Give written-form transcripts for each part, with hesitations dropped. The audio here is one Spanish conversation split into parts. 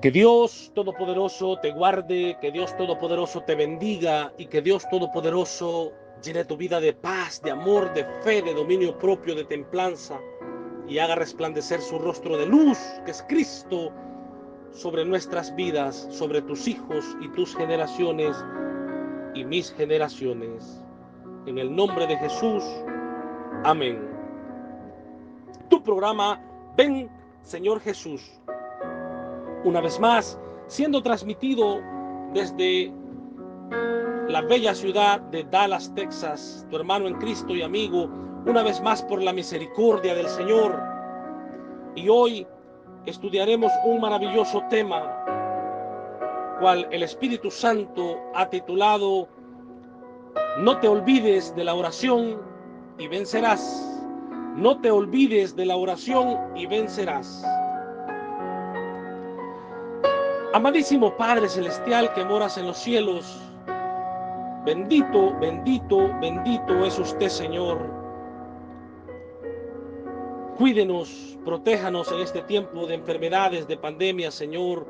Que Dios Todopoderoso te guarde, que Dios Todopoderoso te bendiga y que Dios Todopoderoso llene tu vida de paz, de amor, de fe, de dominio propio, de templanza y haga resplandecer su rostro de luz, que es Cristo, sobre nuestras vidas, sobre tus hijos y tus generaciones y mis generaciones. En el nombre de Jesús, amén. Tu programa, Ven Señor Jesús, una vez más, siendo transmitido desde la bella ciudad de Dallas, Texas, tu hermano en Cristo y amigo, una vez más por la misericordia del Señor. Y hoy estudiaremos un maravilloso tema, cual el Espíritu Santo ha titulado No te olvides de la oración y vencerás. No te olvides de la oración y vencerás. Amadísimo Padre Celestial que moras en los cielos, bendito, bendito, bendito es usted, Señor. Cuídenos, protéjanos en este tiempo de enfermedades, de pandemias, Señor.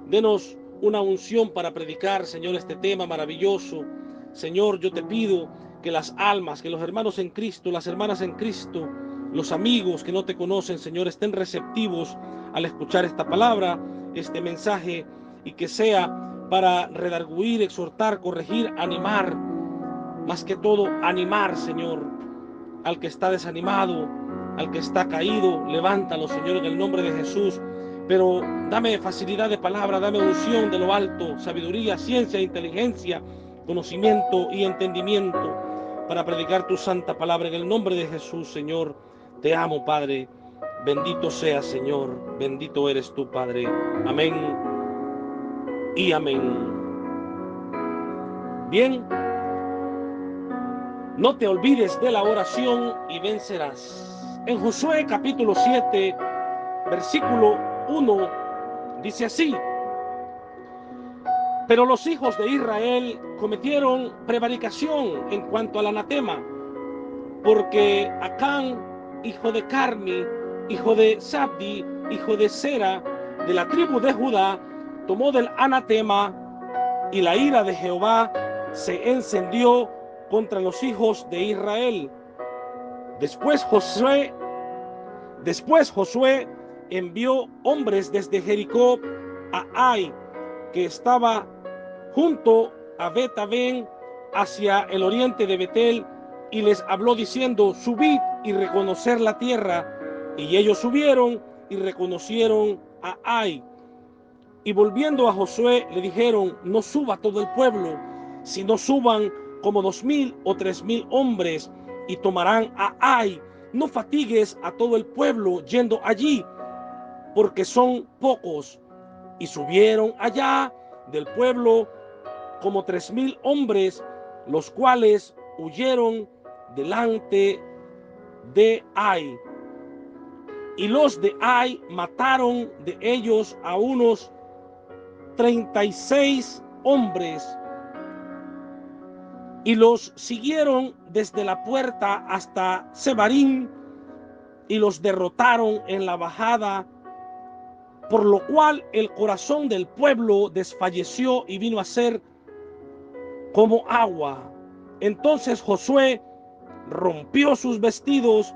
Denos una unción para predicar, Señor, este tema maravilloso. Señor, yo te pido que las almas, que los hermanos en Cristo, las hermanas en Cristo, los amigos que no te conocen, Señor, estén receptivos al escuchar esta palabra, este mensaje, y que sea para redarguir, exhortar, corregir, animar, más que todo animar, Señor, al que está desanimado, al que está caído. Levántalo, Señor, en el nombre de Jesús. Pero dame facilidad de palabra, dame unción de lo alto, sabiduría, ciencia, inteligencia, conocimiento y entendimiento para predicar tu santa palabra en el nombre de Jesús, Señor. Te amo, Padre. Bendito seas, Señor. Bendito eres tú, Padre. Amén y amén. Bien, no te olvides de la oración y vencerás. En Josué capítulo 7, versículo 1, dice así: Pero los hijos de Israel cometieron prevaricación en cuanto al anatema, porque Acán, hijo de Carmi, hijo de Sabdi, hijo de Sera, de la tribu de Judá, tomó del anatema, y la ira de Jehová se encendió contra los hijos de Israel. Después Josué envió hombres desde Jericó a Ai, que estaba junto a Bet-Aven, hacia el oriente de Betel, y les habló diciendo: subid y reconocer la tierra. Y ellos subieron y reconocieron a Ai. Y volviendo a Josué le dijeron: no suba todo el pueblo, sino suban como 2000 o 3000 hombres, y tomarán a Ai. No fatigues a todo el pueblo yendo allí, porque son pocos. Y subieron allá del pueblo como 3000 hombres, los cuales huyeron delante de Ai. Y los de Ai mataron de ellos a unos 36 hombres, y los siguieron desde la puerta hasta Sebarim, y los derrotaron en la bajada, por lo cual el corazón del pueblo desfalleció y vino a ser como agua. Entonces Josué rompió sus vestidos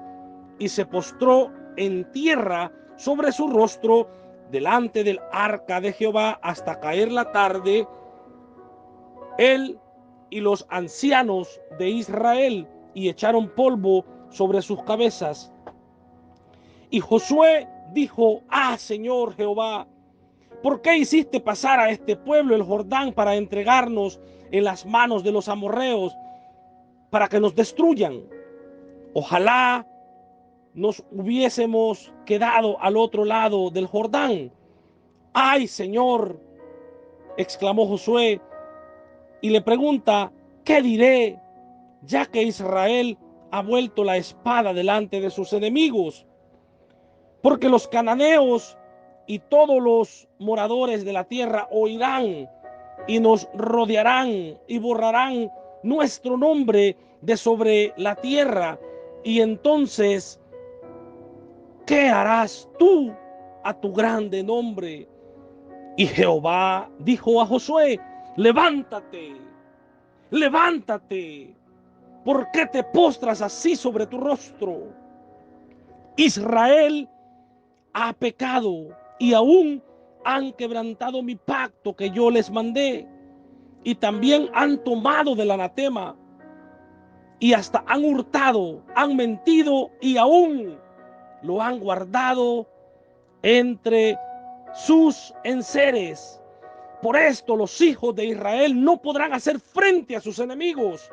y se postró en tierra sobre su rostro delante del arca de Jehová hasta caer la tarde, él y los ancianos de Israel, y echaron polvo sobre sus cabezas. Y Josué dijo: Señor Jehová, ¿por qué hiciste pasar a este pueblo el Jordán para entregarnos en las manos de los amorreos, para que nos destruyan? Ojalá nos hubiésemos quedado al otro lado del Jordán. Señor, exclamó Josué, y le pregunta: ¿qué diré, ya que Israel ha vuelto la espada delante de sus enemigos? Porque los cananeos y todos los moradores de la tierra oirán y nos rodearán y borrarán nuestro nombre de sobre la tierra. Y entonces, ¿qué harás tú a tu grande nombre? Y Jehová dijo a Josué: levántate, levántate. ¿Por qué te postras así sobre tu rostro? Israel ha pecado y aún han quebrantado mi pacto que yo les mandé, y también han tomado del anatema, y hasta han hurtado, han mentido y aún lo han guardado entre sus enseres. Por esto los hijos de Israel no podrán hacer frente a sus enemigos,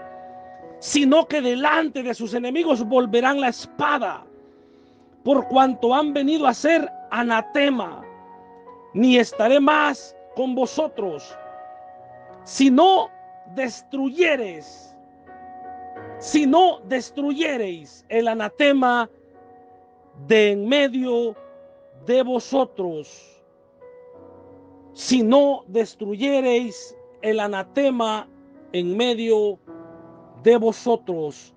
sino que delante de sus enemigos volverán la espada, por cuanto han venido a ser anatema. Ni estaré más con vosotros, si no destruyereis el anatema de en medio de vosotros. Si no destruyereis el anatema en medio de vosotros.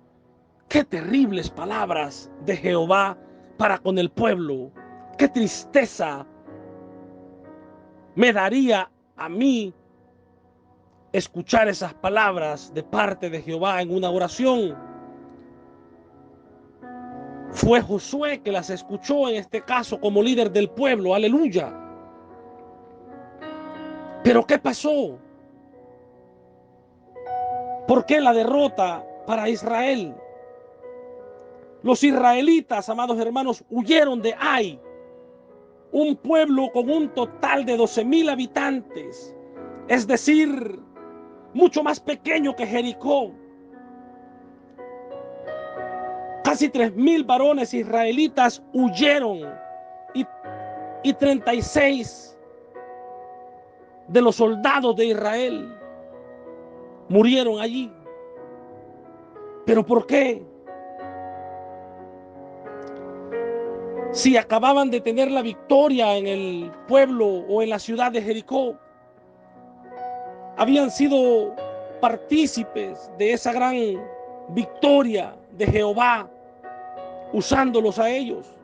Qué terribles palabras de Jehová para con el pueblo. Qué tristeza me daría a mí escuchar esas palabras de parte de Jehová en una oración. Fue Josué que las escuchó en este caso como líder del pueblo. Aleluya. Pero ¿qué pasó? ¿Por qué la derrota para Israel? Los israelitas, amados hermanos, huyeron de Ai, un pueblo con un total de 12,000 habitantes, es decir, mucho más pequeño que Jericó. Casi 3,000 varones israelitas huyeron y 36 de los soldados de Israel murieron allí. ¿Pero por qué? Si acababan de tener la victoria en el pueblo o en la ciudad de Jericó, habían sido partícipes de esa gran victoria de Jehová, usándolos a ellos.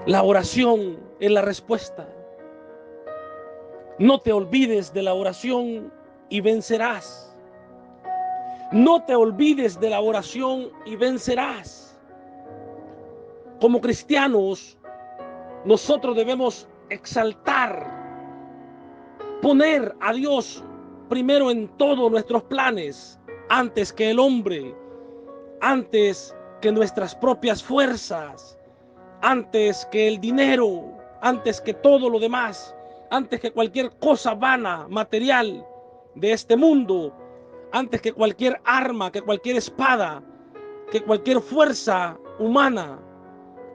La oración es la respuesta. No te olvides de la oración y vencerás. No te olvides de la oración y vencerás. Como cristianos, nosotros debemos exaltar, poner a Dios primero en todos nuestros planes, antes que el hombre, antes que nuestras propias fuerzas, antes que el dinero, antes que todo lo demás, antes que cualquier cosa vana, material de este mundo, antes que cualquier arma, que cualquier espada, que cualquier fuerza humana.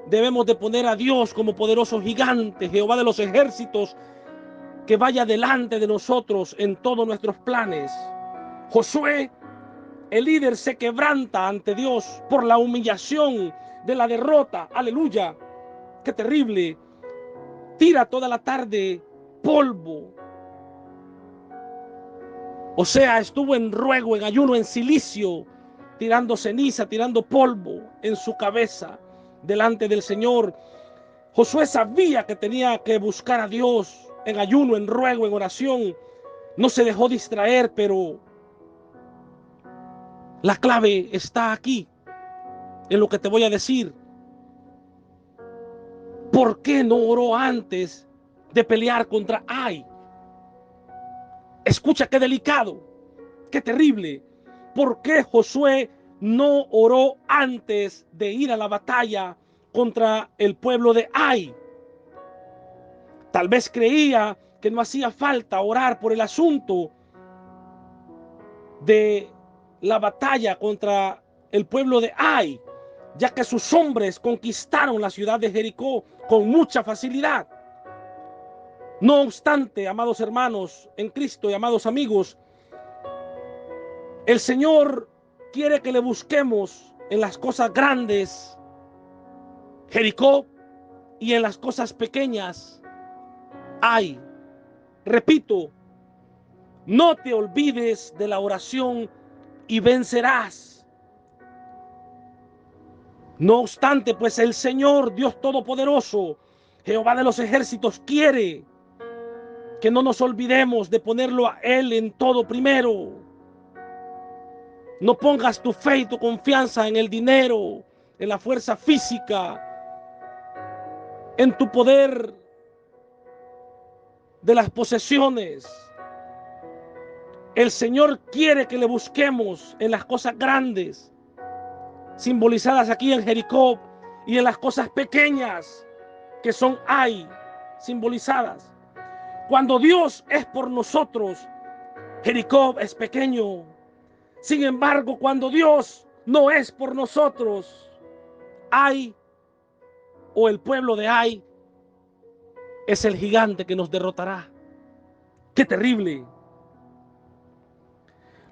Debemos de poner a Dios como poderoso gigante, Jehová de los ejércitos, que vaya delante de nosotros en todos nuestros planes. Josué, el líder, se quebranta ante Dios por la humillación de la derrota. Aleluya. Qué terrible. Tira toda la tarde polvo. O sea, estuvo en ruego, en ayuno, en cilicio, tirando ceniza, tirando polvo en su cabeza delante del Señor. Josué sabía que tenía que buscar a Dios en ayuno, en ruego, en oración. No se dejó distraer, pero la clave está aquí, en lo que te voy a decir. ¿Por qué no oró antes de pelear contra Ai? Escucha qué delicado, qué terrible. ¿Por qué Josué no oró antes de ir a la batalla contra el pueblo de Ai? Tal vez creía que no hacía falta orar por el asunto de la batalla contra el pueblo de Ai, ya que sus hombres conquistaron la ciudad de Jericó con mucha facilidad. No obstante, amados hermanos en Cristo y amados amigos, el Señor quiere que le busquemos en las cosas grandes, Jericó, y en las cosas pequeñas, Ai. Repito, no te olvides de la oración y vencerás. No obstante, pues el Señor, Dios Todopoderoso, Jehová de los ejércitos, quiere que no nos olvidemos de ponerlo a Él en todo primero. No pongas tu fe y tu confianza en el dinero, en la fuerza física, en tu poder de las posesiones. El Señor quiere que le busquemos en las cosas grandes, simbolizadas aquí en Jericó, y en las cosas pequeñas que son Ai, simbolizadas. Cuando Dios es por nosotros, Jericó es pequeño. Sin embargo, cuando Dios no es por nosotros, Ai, o el pueblo de Ai, es el gigante que nos derrotará. ¡Qué terrible!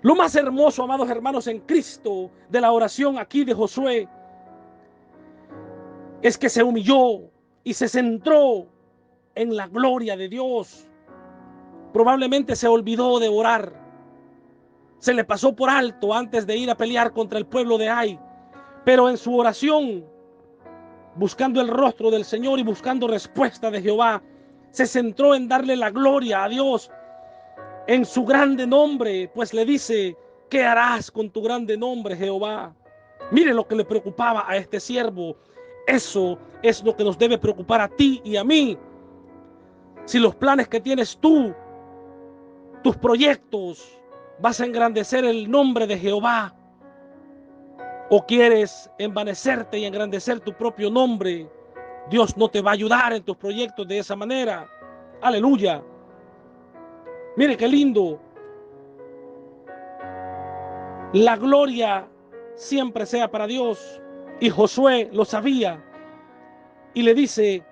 Lo más hermoso, amados hermanos en Cristo, de la oración aquí de Josué, es que se humilló y se centró en la gloria de Dios. Probablemente se olvidó de orar. Se le pasó por alto antes de ir a pelear contra el pueblo de Ai. Pero en su oración, buscando el rostro del Señor y buscando respuesta de Jehová, se centró en darle la gloria a Dios en su grande nombre, pues le dice: ¿qué harás con tu grande nombre, Jehová? Mire lo que le preocupaba a este siervo. Eso es lo que nos debe preocupar a ti y a mí. Si los planes que tienes tú, tus proyectos, vas a engrandecer el nombre de Jehová, o quieres envanecerte y engrandecer tu propio nombre, Dios no te va a ayudar en tus proyectos de esa manera. Aleluya. Mire qué lindo. La gloria siempre sea para Dios. Y Josué lo sabía. Y le dice: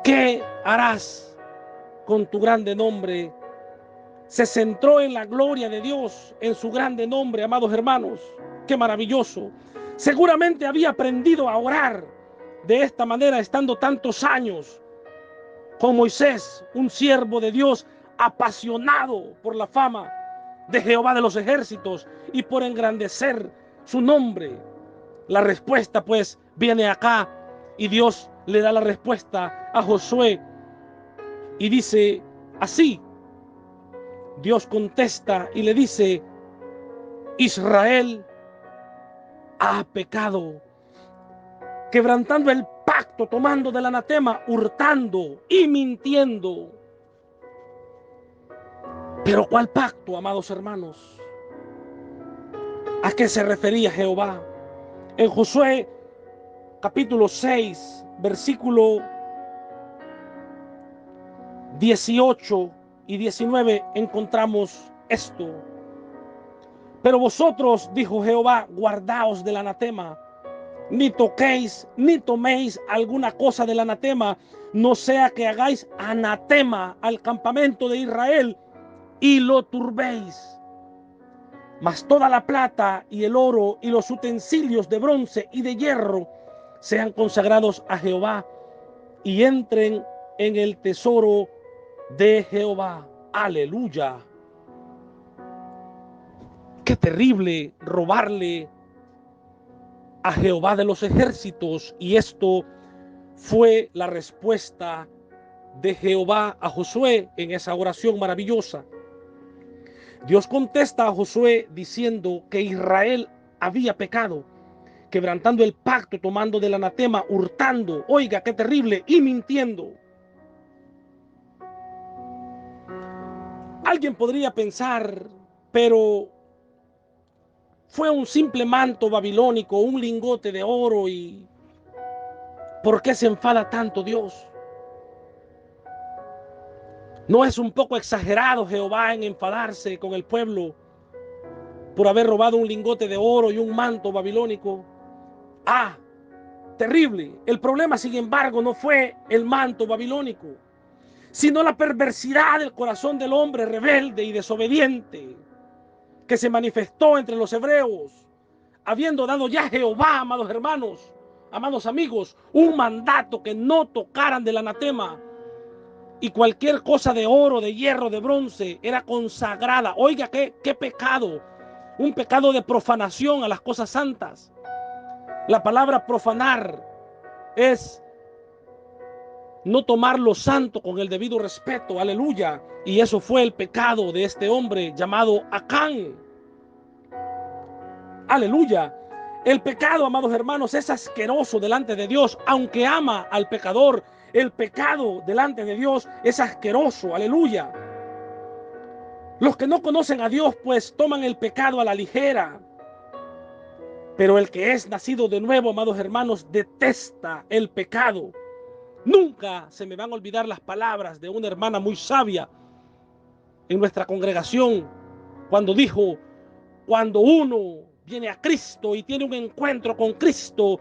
¿qué harás con tu grande nombre? Se centró en la gloria de Dios, en su grande nombre, amados hermanos. Qué maravilloso. Seguramente había aprendido a orar de esta manera estando tantos años con Moisés, un siervo de Dios apasionado por la fama de Jehová de los ejércitos y por engrandecer su nombre. La respuesta pues viene acá, y Dios le da la respuesta a Josué y dice así. Dios contesta y le dice: Israel ha pecado, quebrantando el pacto, tomando del anatema, hurtando y mintiendo. Pero ¿cuál pacto, amados hermanos? ¿A qué se refería Jehová? En Josué capítulo 6, versículo 18 y 19 encontramos esto. Pero vosotros, dijo Jehová, guardaos del anatema, ni toquéis ni toméis alguna cosa del anatema, no sea que hagáis anatema al campamento de Israel y lo turbéis. Mas toda la plata y el oro y los utensilios de bronce y de hierro sean consagrados a Jehová y entren en el tesoro de Jehová. Aleluya. Qué terrible robarle a Jehová de los ejércitos. Y esto fue la respuesta de Jehová a Josué en esa oración maravillosa. Dios contesta a Josué diciendo que Israel había pecado, quebrantando el pacto, tomando del anatema, hurtando, oiga qué terrible, y mintiendo. Alguien podría pensar, pero fue un simple manto babilónico, un lingote de oro, y ¿por qué se enfada tanto Dios? ¿No es un poco exagerado Jehová en enfadarse con el pueblo por haber robado un lingote de oro y un manto babilónico? Ah, terrible. El problema, sin embargo, no fue el manto babilónico, sino la perversidad del corazón del hombre rebelde y desobediente que se manifestó entre los hebreos, habiendo dado ya Jehová, amados hermanos, amados amigos, un mandato que no tocaran del anatema. Y cualquier cosa de oro, de hierro, de bronce era consagrada. Oiga, qué pecado. Un pecado de profanación a las cosas santas. La palabra profanar es no tomar lo santo con el debido respeto, aleluya. Y eso fue el pecado de este hombre llamado Acán, aleluya. El pecado, amados hermanos, es asqueroso delante de Dios, aunque ama al pecador. El pecado delante de Dios es asqueroso, aleluya. Los que no conocen a Dios, pues toman el pecado a la ligera. Pero el que es nacido de nuevo, amados hermanos, detesta el pecado. Nunca se me van a olvidar las palabras de una hermana muy sabia en nuestra congregación, cuando dijo: cuando uno viene a Cristo y tiene un encuentro con Cristo,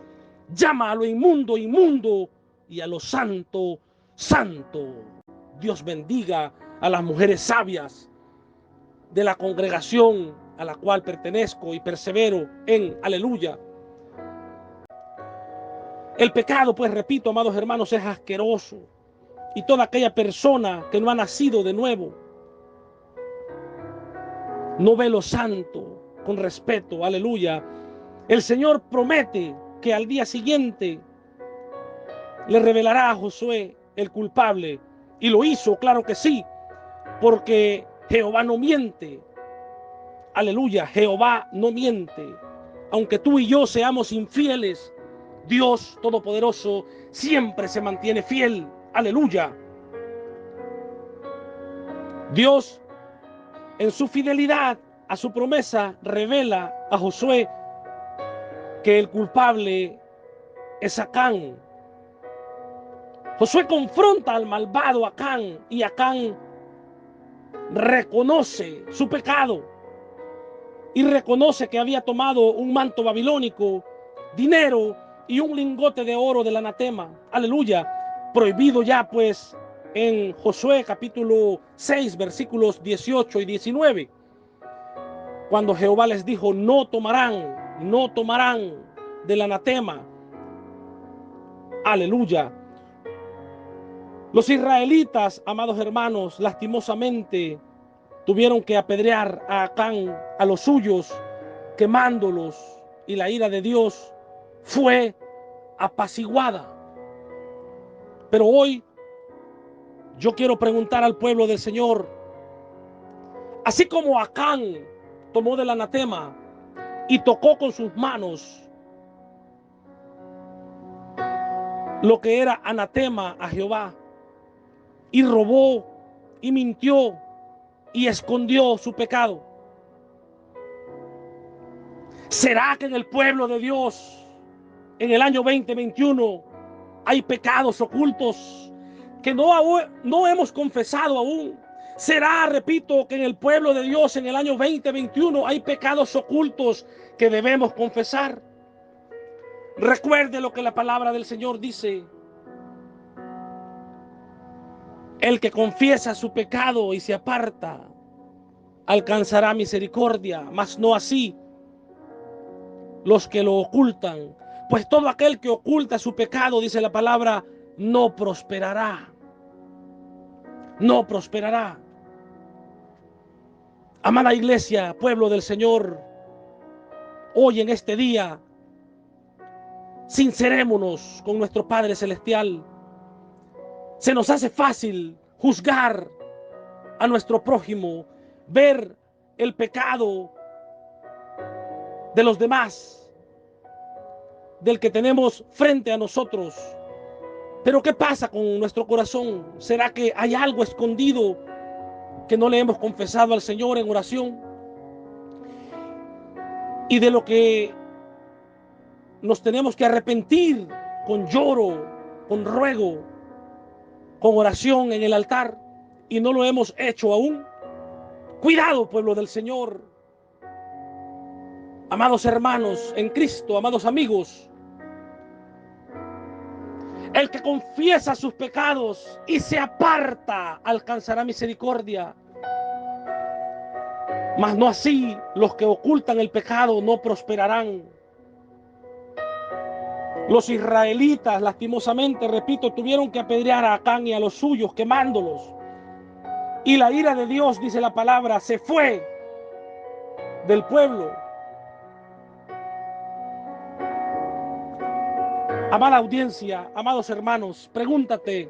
llama a lo inmundo, inmundo, y a lo santo, santo. Dios bendiga a las mujeres sabias de la congregación a la cual pertenezco y persevero en, aleluya. El pecado, pues repito, amados hermanos, es asqueroso. Y toda aquella persona que no ha nacido de nuevo no ve lo santo con respeto, aleluya. El Señor promete que al día siguiente le revelará a Josué el culpable. Y lo hizo, claro que sí, porque Jehová no miente. Aleluya, Jehová no miente. Aunque tú y yo seamos infieles, Dios Todopoderoso siempre se mantiene fiel. Aleluya. Dios, en su fidelidad a su promesa, revela a Josué que el culpable es Acán. Josué confronta al malvado Acán y Acán reconoce su pecado y reconoce que había tomado un manto babilónico, dinero y un lingote de oro del anatema. Aleluya. Prohibido ya pues en Josué capítulo 6 versículos 18 y 19. Cuando Jehová les dijo: no tomarán del anatema. Aleluya. Los israelitas, amados hermanos, lastimosamente tuvieron que apedrear a Acán, a los suyos, quemándolos, y la ira de Dios fue apaciguada. Pero hoy yo quiero preguntar al pueblo del Señor: así como Acán tomó del anatema y tocó con sus manos lo que era anatema a Jehová, y robó y mintió y escondió su pecado, ¿será que en el pueblo de Dios en el año 2021 hay pecados ocultos que no hemos confesado aún? ¿Será, repito, que en el pueblo de Dios en el año 2021 hay pecados ocultos que debemos confesar? Recuerde lo que la palabra del Señor dice: el que confiesa su pecado y se aparta alcanzará misericordia, mas no así los que lo ocultan. Pues todo aquel que oculta su pecado, dice la palabra, no prosperará. No prosperará. Amada iglesia, pueblo del Señor, hoy en este día, sincerémonos con nuestro Padre Celestial. Se nos hace fácil juzgar a nuestro prójimo, ver el pecado de los demás, del que tenemos frente a nosotros. Pero ¿qué pasa con nuestro corazón? ¿Será que hay algo escondido que no le hemos confesado al Señor en oración? Y de lo que nos tenemos que arrepentir con lloro, con ruego, con oración en el altar, y no lo hemos hecho aún. Cuidado, pueblo del Señor, amados hermanos en Cristo, amados amigos. El que confiesa sus pecados y se aparta alcanzará misericordia, mas no así los que ocultan el pecado no prosperarán. Los israelitas, lastimosamente, repito, tuvieron que apedrear a Acán y a los suyos, quemándolos. Y la ira de Dios, dice la palabra, se fue del pueblo. Amada audiencia, amados hermanos, pregúntate.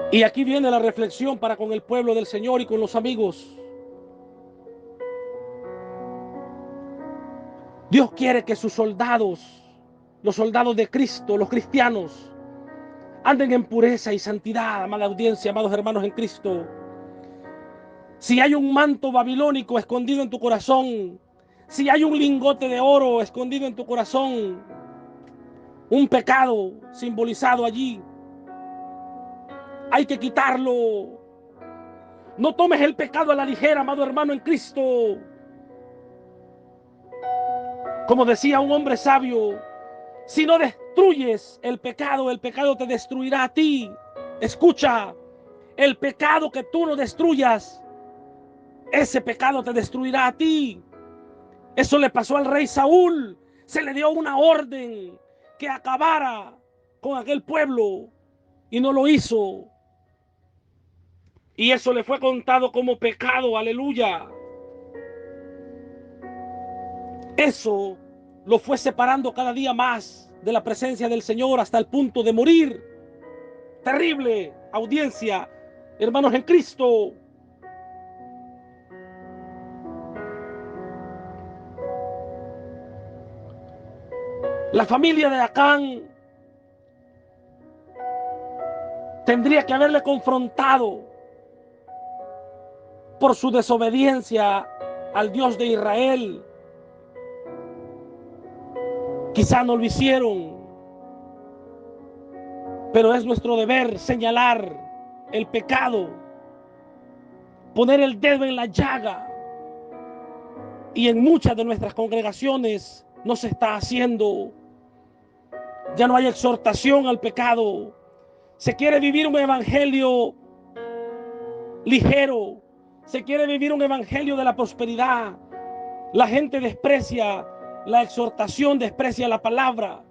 Y aquí viene la reflexión para con el pueblo del Señor y con los amigos. Dios quiere que sus soldados, los soldados de Cristo, los cristianos, anden en pureza y santidad, amada audiencia, amados hermanos en Cristo. Si hay un manto babilónico escondido en tu corazón, si hay un lingote de oro escondido en tu corazón, un pecado simbolizado allí, hay que quitarlo. No tomes el pecado a la ligera, amado hermano en Cristo. Como decía un hombre sabio, si no destruyes el pecado te destruirá a ti. Escucha, el pecado que tú no destruyas, ese pecado te destruirá a ti. Eso le pasó al rey Saúl. Se le dio una orden que acabara con aquel pueblo y no lo hizo. Y eso le fue contado como pecado, aleluya. Eso lo fue separando cada día más de la presencia del Señor hasta el punto de morir. Terrible audiencia, hermanos en Cristo. La familia de Acán tendría que haberle confrontado por su desobediencia al Dios de Israel. Quizá no lo hicieron, pero es nuestro deber señalar el pecado, poner el dedo en la llaga. Y en muchas de nuestras congregaciones no se está haciendo. Ya no hay exhortación al pecado. Se quiere vivir un evangelio ligero. Se quiere vivir un evangelio de la prosperidad. La gente desprecia la exhortación, desprecia la palabra.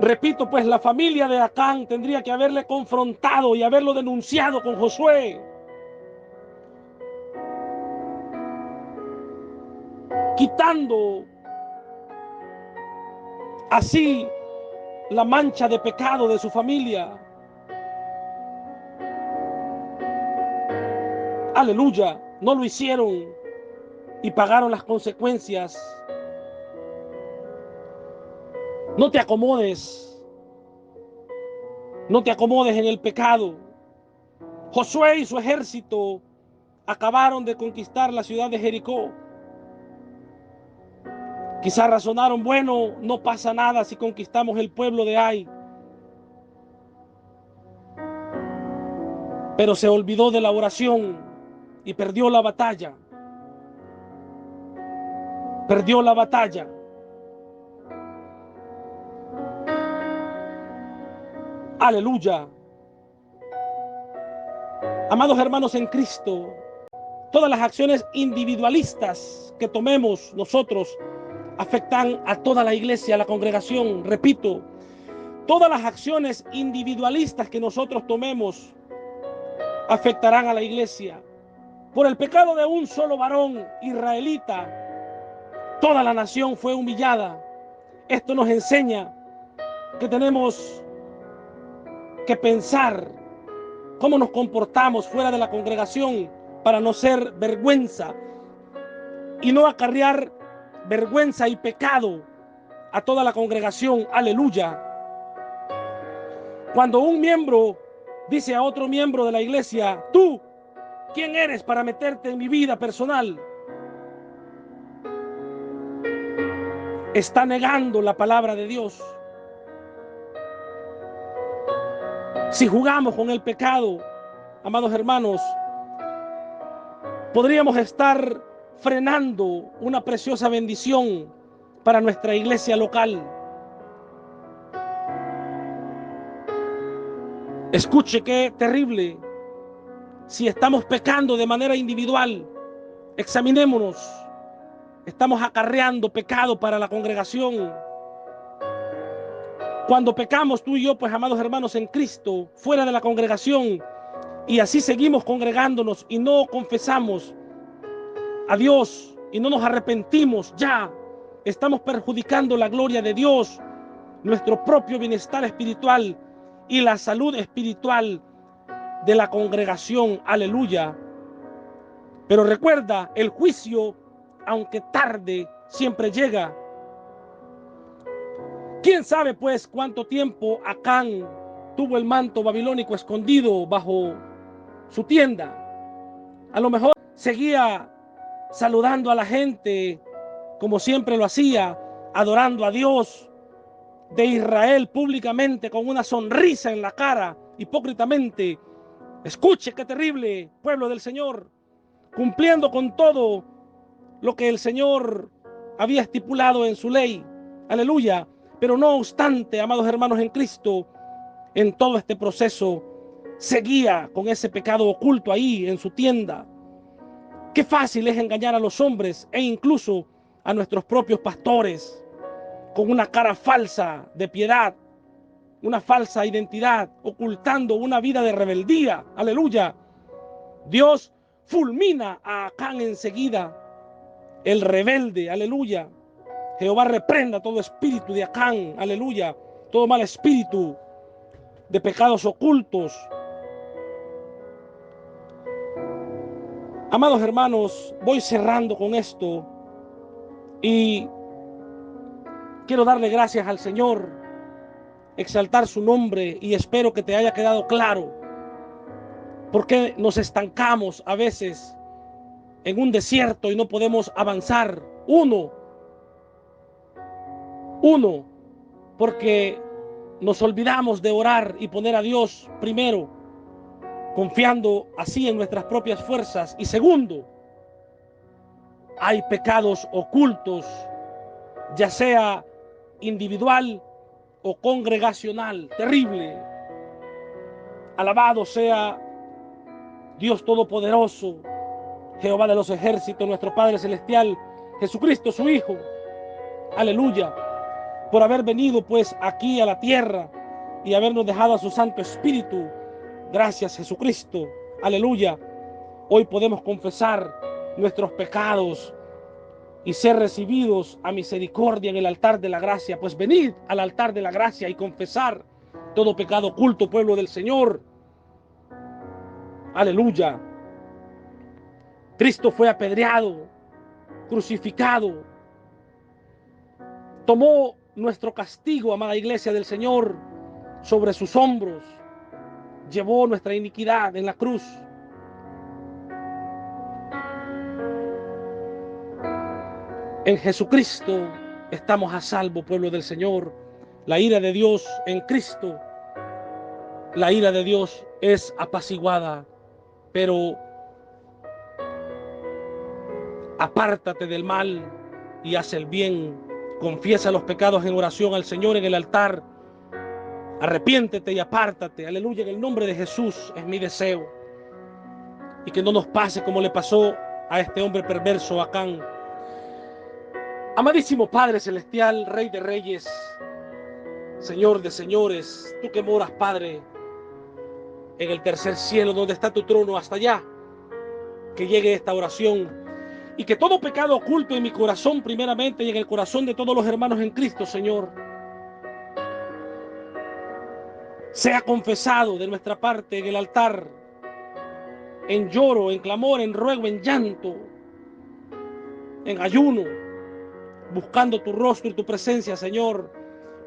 Repito, pues la familia de Acán tendría que haberle confrontado y haberlo denunciado con Josué. Quitando así la mancha de pecado de su familia. Aleluya, no lo hicieron y pagaron las consecuencias. No te acomodes, no te acomodes en el pecado. Josué y su ejército acabaron de conquistar la ciudad de Jericó. Quizás razonaron, bueno, no pasa nada si conquistamos el pueblo de Ai. Pero se olvidó de la oración y perdió la batalla. Perdió la batalla. Aleluya. Amados hermanos en Cristo, todas las acciones individualistas que tomemos nosotros afectan a toda la iglesia, a la congregación. Repito, todas las acciones individualistas que nosotros tomemos afectarán a la iglesia. Por el pecado de un solo varón israelita, toda la nación fue humillada. Esto nos enseña que tenemos que pensar cómo nos comportamos fuera de la congregación para no ser vergüenza y no acarrear vergüenza y pecado a toda la congregación. Aleluya. Cuando un miembro dice a otro miembro de la iglesia, tú, ¿quién eres para meterte en mi vida personal? Está negando la palabra de Dios. Si jugamos con el pecado, amados hermanos, podríamos estar frenando una preciosa bendición para nuestra iglesia local. Escuche qué terrible. Si estamos pecando de manera individual, examinémonos. Estamos acarreando pecado para la congregación. Cuando pecamos tú y yo, pues amados hermanos en Cristo, fuera de la congregación, y así seguimos congregándonos y no confesamos a Dios y no nos arrepentimos ya, estamos perjudicando la gloria de Dios, nuestro propio bienestar espiritual y la salud espiritual de la congregación. Aleluya. Pero recuerda, el juicio, aunque tarde, siempre llega. ¿Quién sabe pues cuánto tiempo Acán tuvo el manto babilónico escondido bajo su tienda? A lo mejor seguía saludando a la gente como siempre lo hacía, adorando a Dios de Israel públicamente con una sonrisa en la cara, hipócritamente. Escuche qué terrible, pueblo del Señor, cumpliendo con todo lo que el Señor había estipulado en su ley. Aleluya. Pero no obstante, amados hermanos en Cristo, en todo este proceso seguía con ese pecado oculto ahí en su tienda. Qué fácil es engañar a los hombres e incluso a nuestros propios pastores con una cara falsa de piedad, una falsa identidad, ocultando una vida de rebeldía. Aleluya. Dios fulmina a Acán enseguida, el rebelde. Aleluya. Jehová reprenda todo espíritu de Acán. Aleluya. Todo mal espíritu de pecados ocultos. Amados hermanos, voy cerrando con esto y quiero darle gracias al Señor, exaltar su nombre, y espero que te haya quedado claro por qué nos estancamos a veces en un desierto y no podemos avanzar. Uno, porque nos olvidamos de orar y poner a Dios primero, confiando así en nuestras propias fuerzas. Y segundo, hay pecados ocultos, ya sea individual o congregacional, terrible. Alabado sea Dios Todopoderoso, Jehová de los ejércitos, nuestro Padre Celestial, Jesucristo su Hijo. Aleluya. Por haber venido pues aquí a la tierra y habernos dejado a su Santo Espíritu. Gracias, Jesucristo. Aleluya. Hoy podemos confesar nuestros pecados y ser recibidos a misericordia en el altar de la gracia. Pues venid al altar de la gracia y confesar todo pecado oculto, pueblo del Señor. Aleluya. Cristo fue apedreado, crucificado, tomó nuestro castigo, amada iglesia del Señor, sobre sus hombros, llevó nuestra iniquidad en la cruz. En Jesucristo estamos a salvo, pueblo del Señor. La ira de Dios en Cristo, la ira de Dios es apaciguada, pero apártate del mal y haz el bien. Confiesa los pecados en oración al Señor en el altar. Arrepiéntete y apártate. Aleluya, en el nombre de Jesús es mi deseo. Y que no nos pase como le pasó a este hombre perverso, Acán. Amadísimo Padre Celestial, Rey de Reyes, Señor de Señores, tú que moras, Padre, en el tercer cielo, donde está tu trono, hasta allá, que llegue esta oración y que todo pecado oculto en mi corazón primeramente y en el corazón de todos los hermanos en Cristo, Señor, sea confesado de nuestra parte en el altar, en lloro, en clamor, en ruego, en llanto, en ayuno, buscando tu rostro y tu presencia, Señor.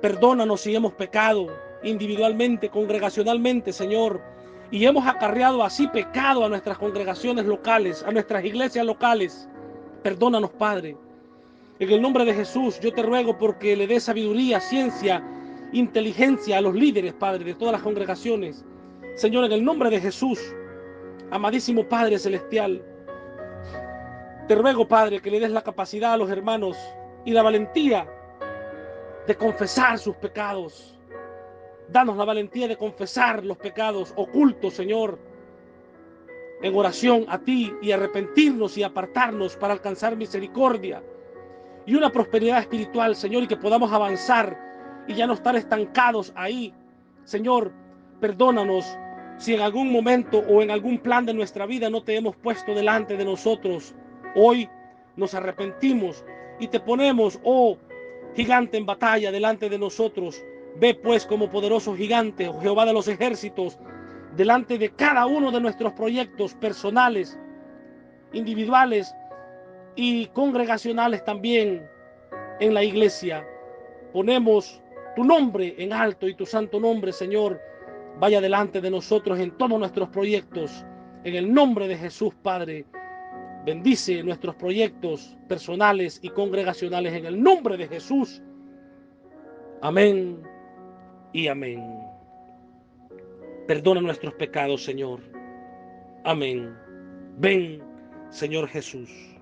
Perdónanos si hemos pecado individualmente, congregacionalmente, Señor, y hemos acarreado así pecado a nuestras congregaciones locales, a nuestras iglesias locales. Perdónanos, Padre. En el nombre de Jesús, yo te ruego porque le des sabiduría, ciencia, inteligencia a los líderes, Padre, de todas las congregaciones. Señor, en el nombre de Jesús, amadísimo Padre Celestial, te ruego, Padre, que le des la capacidad a los hermanos y la valentía de confesar sus pecados. Danos la valentía de confesar los pecados ocultos, Señor, en oración a ti, y arrepentirnos y apartarnos para alcanzar misericordia y una prosperidad espiritual, Señor, y que podamos avanzar y ya no estar estancados ahí. Señor, perdónanos si en algún momento o en algún plan de nuestra vida no te hemos puesto delante de nosotros. Hoy nos arrepentimos y te ponemos, oh gigante en batalla, delante de nosotros. Ve pues como poderoso gigante, oh Jehová de los ejércitos, delante de cada uno de nuestros proyectos personales, individuales y congregacionales también en la iglesia. Ponemos tu nombre en alto y tu santo nombre, Señor, vaya delante de nosotros en todos nuestros proyectos. En el nombre de Jesús, Padre, bendice nuestros proyectos personales y congregacionales en el nombre de Jesús. Amén y amén. Perdona nuestros pecados, Señor. Amén. Ven, Señor Jesús.